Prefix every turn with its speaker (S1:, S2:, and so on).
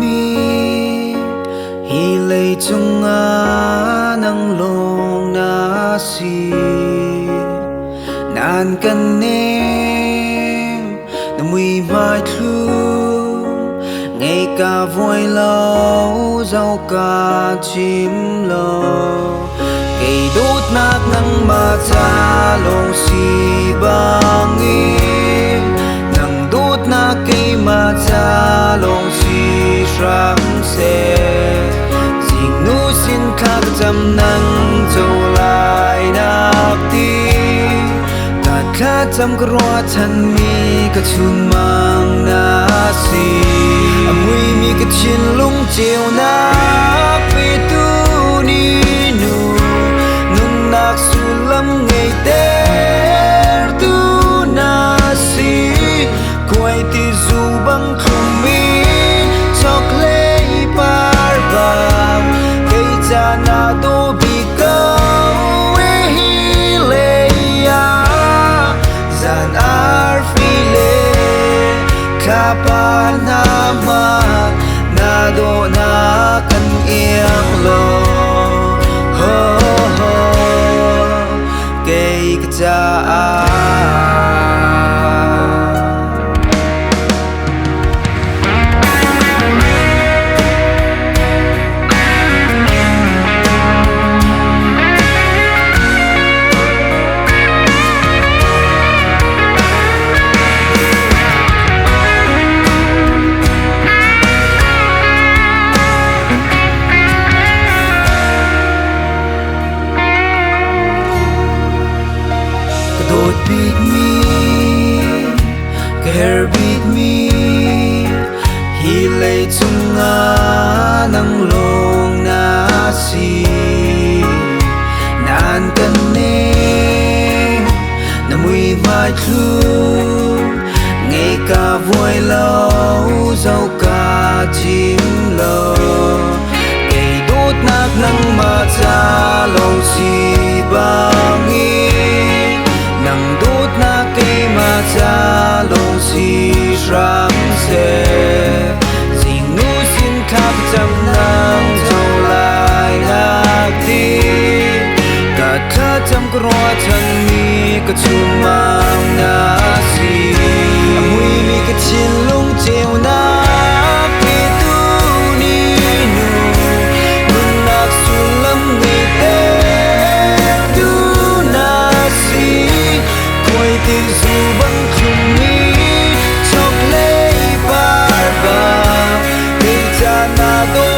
S1: mi hi lei chunga nang long na si nan kan nem na mui mai thu ngày cả vui lâu dâu cả chim lo ngày đốt nát nắng mà cha lòng si bang in nắng đốt nát cây mà cha lòng si ram se ding nu xin khắc chăm nắng châu lại nạp ti ta khát chăm cỏ chân mi cả chun mang na si mui mi cái chín lung chiều na về tu ni nu nun nak sulam ngày ter tu na si quay ti du băng không mi chọc lấy par bang cây cha na do bi câu hi le ya zan ar fi le kapan nama na do na kan iang lo ho ho kay ka beat me, care beat me, hi lei chunga nang long na si nan kan ne na mui vai thu ngày cả vui lâu dâu cả chim lo ngày đốt nát nắng mà cha lòng si bang in nang đốt na cây mà cha lòng si ram se ding nu xin khắc chăm nang châu lại nạc ti cả khát chăm cỏ chân mi cả chun mang na si mui mi cái chín lung chiều na về tu ni nu nun nak sulam ngày ter tu na si quay ti du băng không mi chọc lấy par bang cây cha na do